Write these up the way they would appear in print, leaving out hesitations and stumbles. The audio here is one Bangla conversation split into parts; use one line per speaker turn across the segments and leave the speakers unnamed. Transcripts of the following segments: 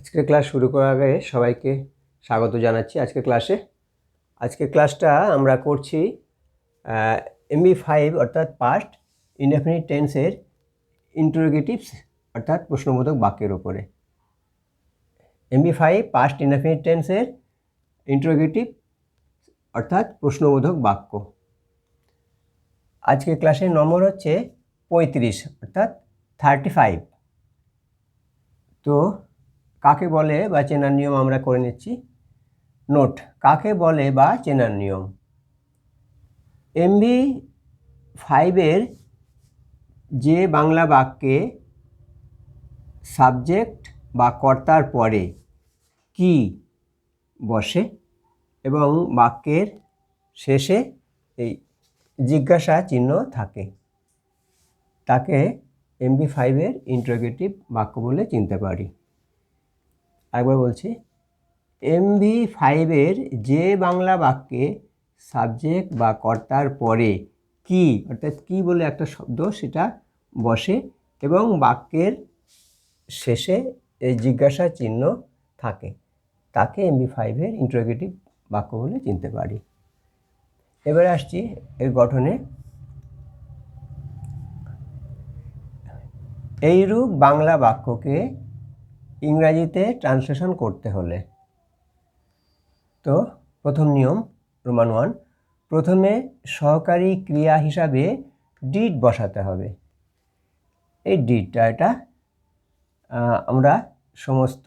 আজকের ক্লাস শুরু করার আগে সবাইকে স্বাগত জানাচ্ছি আজকের ক্লাসটা আমরা করছি MB5 অর্থাৎ পাস্ট ইনডেফিনিট টেন্সের ইন্টারোগেটিভস অর্থাৎ প্রশ্নবোধক বাক্যের উপরে। MB5 পাস্ট ইনডেফিনিট টেন্সের ইন্টারোগেটিভ অর্থাৎ প্রশ্নবোধক বাক্য। আজকের ক্লাসের নম্বর হচ্ছে 35 অর্থাৎ 35। তো কাকে বলে বা চেনার নিয়ম আমরা করে নিচ্ছি। নোট: কাকে বলে বা চেনার নিয়ম। MB5-এর যে বাংলা বাক্যে সাবজেক্ট বা কর্তার পরে কি বসে এবং বাক্যের শেষে এই জিজ্ঞাসা চিহ্ন থাকে, তাকে MB5-এর ইন্টারোগেটিভ বাক্য বলে চিনতে পারি। আরেকবার বলছি, MB5-এর যে বাংলা বাক্যে সাবজেক্ট বা কর্তার পরে কি অর্থাৎ কি বলে একটা শব্দ সেটা বসে এবং বাক্যের শেষে এই জিজ্ঞাসা চিহ্ন থাকে, তাকে MB5-এর ইন্টারোগেটিভ বাক্য বলে চিনতে পারি। এবারে আসছি এর গঠনে। এইরূপ বাংলা বাক্যকে ইংরাজিতে ট্রান্সলেশন করতে হলে, তো প্রথম নিয়ম রোমান 1, প্রথমে সহকারী ক্রিয়া হিসাবে ডিড বসাতে হবে। এই ডিডটা এটা আমরা সমস্ত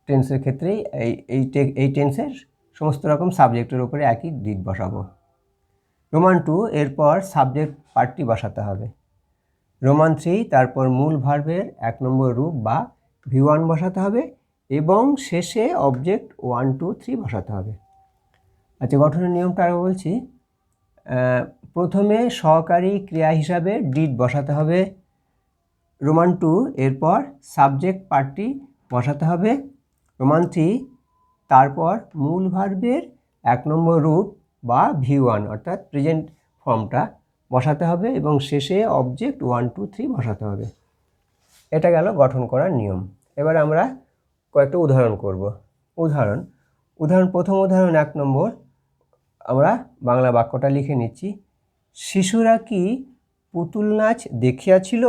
টেন্সের ক্ষেত্রেই এই টেন্সের সমস্ত রকম সাবজেক্টের উপরে একই ডিড বসাবো। রোমান 2, এরপর সাবজেক্ট পার্টটি বসাতে হবে। রোমান 3, তারপর মূল ভার্বের 1 নম্বর রূপ বা V1 বসাতে হবে এবং শেষে অবজেক্ট 1, 2, 3 বসাতে হবে। আচ্ছা, গঠনের নিয়মটা আরও বলছি। প্রথমে সহকারী ক্রিয়া হিসাবে ডিড বসাতে হবে রোমান 2, এরপর সাবজেক্ট পার্টটি বসাতে হবে রোমান 3, তারপর মূল ভার্বের 1 নম্বর রূপ বা V1 অর্থাৎ প্রেজেন্ট ফর্মটা বসাতে হবে এবং শেষে অবজেক্ট 1, 2, 3 বসাতে হবে। এটা গেল গঠন করার নিয়ম। এবার আমরা কয়েকটা উদাহরণ করব। প্রথম উদাহরণ 1 নম্বর, আমরা বাংলা বাক্যটা লিখে নিচ্ছি। শিশুরা কি পুতুল নাচ দেখিয়াছিল?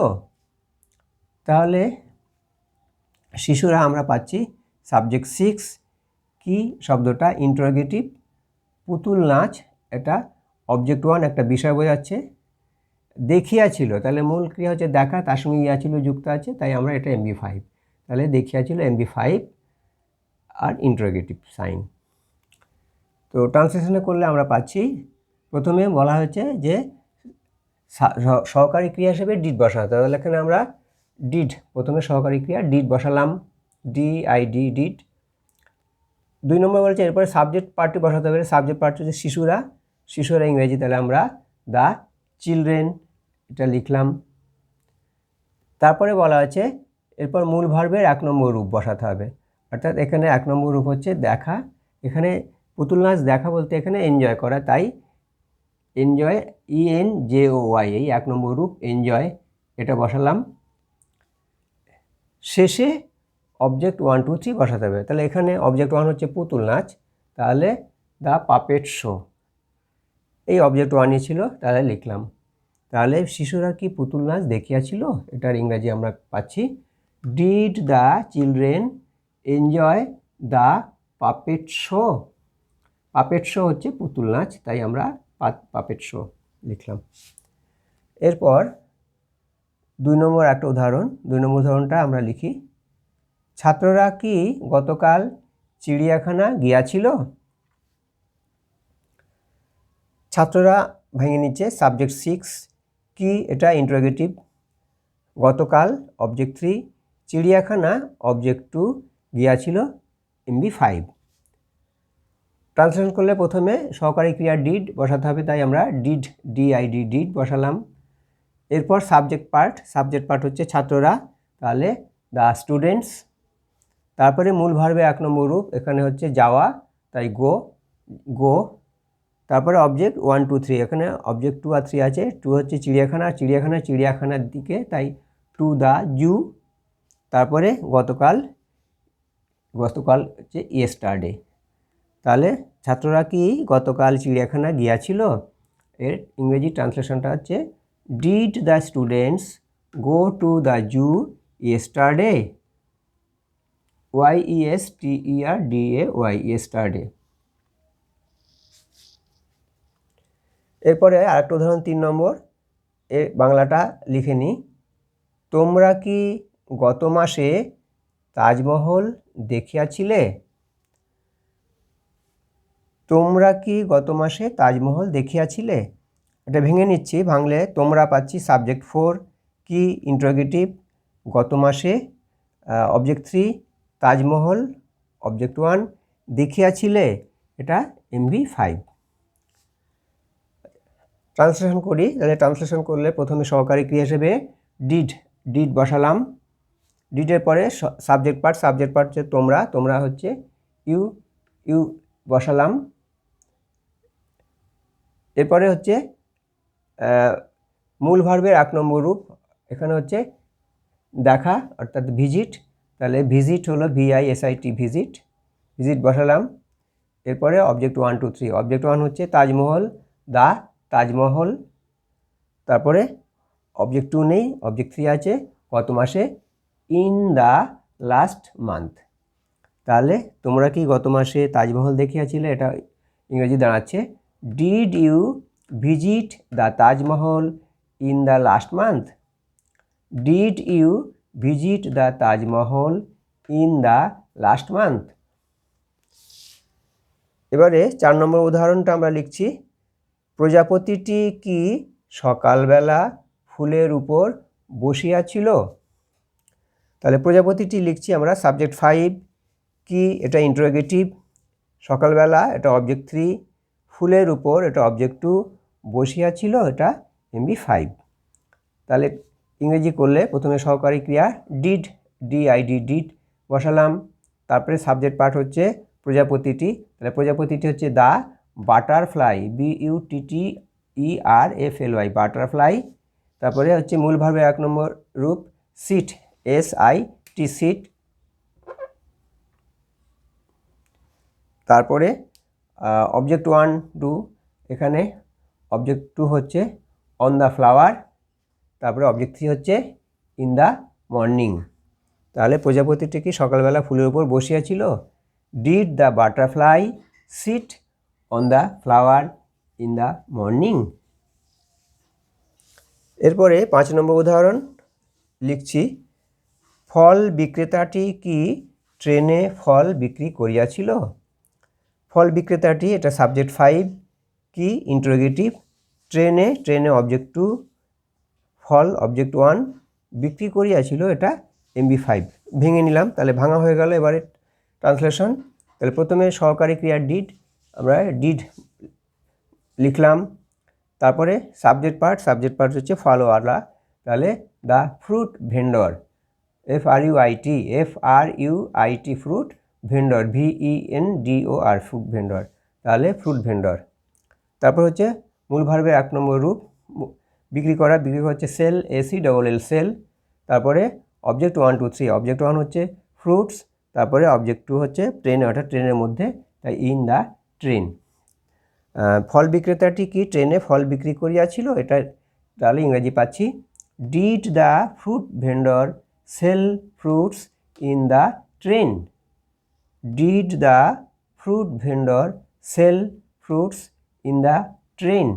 তাহলে শিশুরা আমরা পাচ্ছি সাবজেক্ট 6, কি শব্দটা ইন্টারোগেটিভ, পুতুল নাচ এটা অবজেক্ট 1 একটা বিষয় বোঝাচ্ছে, দেখিয়াছিল তাহলে মূল ক্রিয়া হচ্ছে দেখা, তার সঙ্গে ছিল যুক্ত আছে, তাই আমরা এটা MB5। তাহলে দেখিয়াছিল MB5 আর ইন্টারোগেটিভ সাইন। তো ট্রান্সলেশনে করলে আমরা পাচ্ছি, প্রথমে বলা হয়েছে যে সহকারী ক্রিয়া হিসেবে ডিড বসাতে, তাহলে এখানে আমরা ডিড, প্রথমে সহকারী ক্রিয়া ডিড বসালাম, DID ডিড। 2 নম্বর বলছে এরপরে সাবজেক্ট পার্টটি বসাতে হবে। সাবজেক্ট পার্ট হচ্ছে শিশুরা ইংরেজি, তাহলে আমরা দ্য চিলড্রেন এটা লিখলাম। তারপরে বলা আছে এরপর মূল ভার্বের 1 নম্বর রূপ বসাতে হবে, অর্থাৎ এখানে 1 নম্বর রূপ হচ্ছে দেখা। এখানে পুতুল নাচ দেখা বলতে এখানে এনজয় করা, তাই এনজয় ENJOY এই 1 নম্বর রূপ এনজয় এটা বসালাম। শেষে অবজেক্ট 1, 2, 3 বসাতে হবে। তাহলে এখানে অবজেক্ট 1 হচ্ছে পুতুল নাচ, তাহলে দ্য পাপেট শো, এই অবজেক্ট 1ই ছিল, তাহলে লিখলাম। তাহলে শিশুরা কি পুতুল নাচ দেখিয়াছিল, এটার ইংরাজি আমরা পাচ্ছি did the children enjoy the puppet show. Puppet show হচ্ছে পুতুল নাচ, তাই আমরা পাপেট শো লিখলাম। এরপর 2 নম্বর একটা উদাহরণ। 2 নম্বর উদাহরণটা আমরা লিখি, ছাত্ররা কি গতকাল চিড়িয়াখানা গিয়াছিল? ছাত্ররা ভেঙে নিচ্ছে সাবজেক্ট 6, কি এটা ইন্টারোগেটিভ, গতকাল অবজেক্ট 3, চিড়িয়াখানা অবজেক্ট 2, গিয়াছিল MB5। ট্রান্সলেশন করলে প্রথমে সহকারী ক্রিয়া ডিড বসাতে হবে, তাই আমরা DID ডিড বসালাম। এরপর সাবজেক্ট পার্ট হচ্ছে ছাত্ররা, তাহলে দ্য স্টুডেন্টস। তারপরে মূল ভার্বে 1 নম্বর রূপ, এখানে হচ্ছে যাওয়া, তাই গো। তারপরে অবজেক্ট 1, 2, 3, এখানে অবজেক্ট 2 আর 3 আছে। 2 হচ্ছে চিড়িয়াখানার দিকে, তাই টু দ্য জু। তারপরে গতকাল গতকাল হচ্ছে ইয়েস্টারডে। তাহলে ছাত্ররা কি গতকাল চিড়িয়াখানা গিয়েছিল, এর ইংরেজি ট্রান্সলেশনটা হচ্ছে did the students go to the zoo yesterday, YESTERDAY, yesterday. এরপরে আরেকটা উদাহরণ 3 নম্বর, এর বাংলাটা লিখে নিই। তোমরা কি গত মাসে তাজমহল দেখিয়াছিলে? তোমরা কি গত মাসে তাজমহল দেখিয়াছিলে? এটা ভেঙে নিচ্ছি। ভাঙলে তোমরা পাচ্ছি সাবজেক্ট 4 কি ইন্টারোগেটিভ, গত মাসে অবজেক্ট 3, তাজমহল অবজেক্ট 1, দেখিয়াছিলে এটা MV5। ট্রান্সলেশন করি। তাহলে ট্রান্সলেশন করলে প্রথমে সহকারী ক্রিয়া হিসেবে ডিড বসালাম। ডিডের পরে সাবজেক্ট পার্ট হচ্ছে তোমরা হচ্ছে ইউ বসালাম। এরপরে হচ্ছে মূল ভার্বের 1 নম্বর রূপ, এখানে হচ্ছে দেখা অর্থাৎ ভিজিট। তাহলে ভিজিট হলো VISIT, ভিজিট বসালাম। এরপরে অবজেক্ট 1 2 3, অবজেক্ট 1 হচ্ছে তাজমহল, দা তাজমহল। তারপরে অবজেক্ট 2 নেই, অবজেক্ট 3 আছে, গত মাসে, ইন দ্য লাস্ট মান্থ। তাহলে তোমরা কি গত মাসে তাজমহল দেখিয়াছিলে, এটা ইংরেজি দাঁড়াচ্ছে did you visit the Taj Mahal in the last month? Did you visit the Taj Mahal in the last month? এবারে 4 নম্বর উদাহরণটা আমরা লিখছি। প্রজাপতিটি কি সকালবেলা ফুলের উপর বসিয়াছিল? তাহলে প্রজাপতিটি লিখছি আমরা সাবজেক্ট 5 কি, এটা ইন্টারোগেটিভ, সকালবেলা এটা অবজেক্ট 3, ফুলের উপর এটা অবজেক্ট 2, বসিয়াছিল এটা MV5। তাহলে ইংরেজি করলে প্রথমে সহকারী ক্রিয়া ডিড বসালাম। তারপরে সাবজেক্ট পার্ট হচ্ছে প্রজাপতিটি। তাহলে প্রজাপতিটি হচ্ছে দ্য বাটারফ্লাই, BUTTERFLY, বাটারফ্লাই। তারপরে হচ্ছে মূল ভার্বের 1 নম্বর রূপ সিট, SIT, সিট। তারপরে অবজেক্ট 1 2, এখানে অবজেক্ট 2 হচ্ছে অন দ্য ফ্লাওয়ার। তারপরে অবজেক্ট 3 হচ্ছে ইন দ্য মর্নিং। তাহলে প্রজাপতিটি কি সকালবেলা ফুলের উপর বসিয়াছিল? Did the butterfly sit on the flower in the morning? এরপরে 5 নম্বর উদাহরণ লিখছি। ফল বিক্রেতাটি কি ট্রেনে ফল বিক্রি করিয়াছিল? ফল বিক্রেতাটি এটা সাবজেক্ট 5 কি ইন্টারোগেটিভ, ট্রেনে অবজেক্ট 2, ফল অবজেক্ট 1, বিক্রি করিয়াছিল এটা MV5। ভেঙে নিলাম। তাহলে ভাঙা হয়ে গেল। এবারে ট্রান্সলেশন। তাহলে প্রথমে সহকারী ক্রিয়া ডিড, আমরা ডিড লিখলাম। তারপরে সাবজেক্ট পার্ট হচ্ছে ফলওয়ালা। তাহলে the fruit vendor, FRUIT, fruit vendor, VENDOR, fruit vendor. তাহলে ফ্রুট ভেন্ডর। তারপর হচ্ছে মূল ভার্বের 1 নম্বর রূপ বিক্রি করা হচ্ছে সেল, SELL, সেল। তারপরে অবজেক্ট 1 2 3, অবজেক্ট 1 হচ্ছে ফ্রুটস, তারপরে অবজেক্ট 2 হচ্ছে ট্রেনে, অর্থাৎ ট্রেনের মধ্যে, তাই ইন দ্য ট্রেন। ফল বিক্রেতাটি কি ট্রেনে ফল বিক্রি করিয়াছিল, এটা তাহলে ইংরেজি পাচ্ছি did the fruit vendor sell fruits in the train? Did the fruit vendor sell fruits in the train?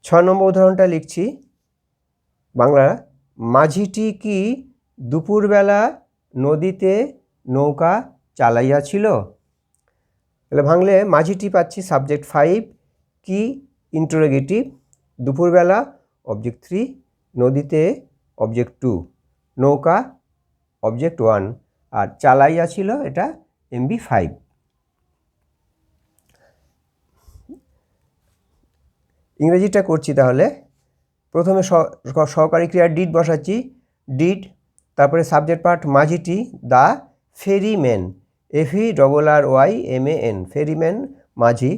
6 নম্বর উদাহরণটা লিখছি বাংলা। মাঝিটি কি দুপুরবেলা নদীতে নৌকা চালাইয়াছিল? তাহলে ভাঙলে মাঝিটি পাচ্ছি সাবজেক্ট 5 কি ইন্টারোগেটিভ, দুপুরবেলা অবজেক্ট 3, নদীতে অবজেক্ট 2, নৌকা অবজেক্ট 1, আর চালাইয়াছিল এটা MV5। ইংরেজিটা করছি। তাহলে প্রথমে সহকারী ক্রিয়া ডিড বসাচ্ছি, ডিড। তারপরে সাবজেক্ট পার্ট মাঝিটি, দ্য ফেরিম্যান, FERRYMAN, ফেরিম্যান, মাঝি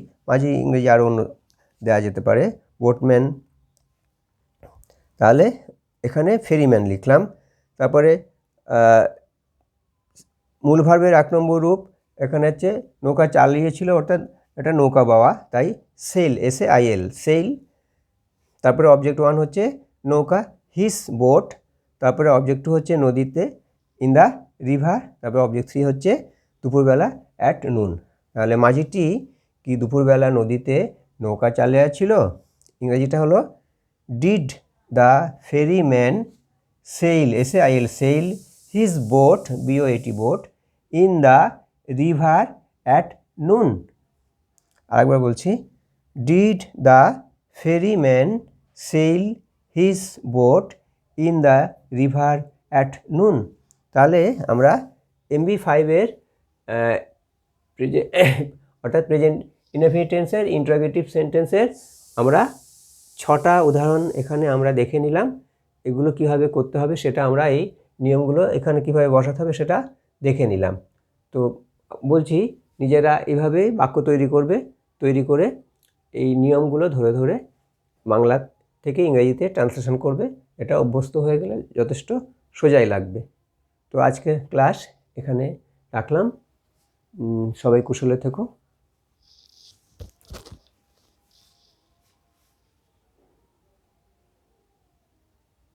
ইংরেজি আরও অন্য দেওয়া যেতে পারে, বোটম্যান। তাহলে এখানে ফেরিম্যান লিখলাম। তারপরে মূল ভার্বের 1 নম্বর রূপ এখানে হচ্ছে নৌকা চালিয়েছিল, অর্থাৎ এটা নৌকা বাওয়া, তাই সেল, SAIL, সেল। তারপরে অবজেক্ট 1 হচ্ছে নৌকা, হিস বোট। তারপরে অবজেক্ট 2 হচ্ছে নদীতে, ইন দ্য রিভার। তারপরে অবজেক্ট 3 হচ্ছে দুপুরবেলা, অ্যাট নুন। তাহলে মাঝিটি কি দুপুরবেলা নদীতে নৌকা চালিয়েছিল? ইংরেজিটা হলো did the ferryman sail, SAIL, sail his boat, BOAT, boat, in the river at noon. আরেকবার বলছি, did the ferryman sail his boat in the river at noon. তাহলে আমরা MB5-এর অর্থাৎ প্রেজেন্ট ইনডেফিনিট টেন্সের ইন্টারোগেটিভ সেন্টেন্সের আমরা 6টা উদাহরণ এখানে আমরা দেখে নিলাম। এগুলো কিভাবে করতে হবে সেটা আমরা, এই নিয়মগুলো এখানে কিভাবে বসাতে হবে সেটা দেখে নিলাম। তো বলছি, নিজেরা এভাবেই বাক্য তৈরি করবে, তৈরি করে এই নিয়মগুলো ধরে ধরে বাংলা থেকে ইংরেজিতে ট্রান্সলেশন করবে। এটা অভ্যস্ত হয়ে গেলে যথেষ্ট সোজাই লাগবে। তো আজকের ক্লাস এখানে রাখলাম। সবাই কুশলে থেকো।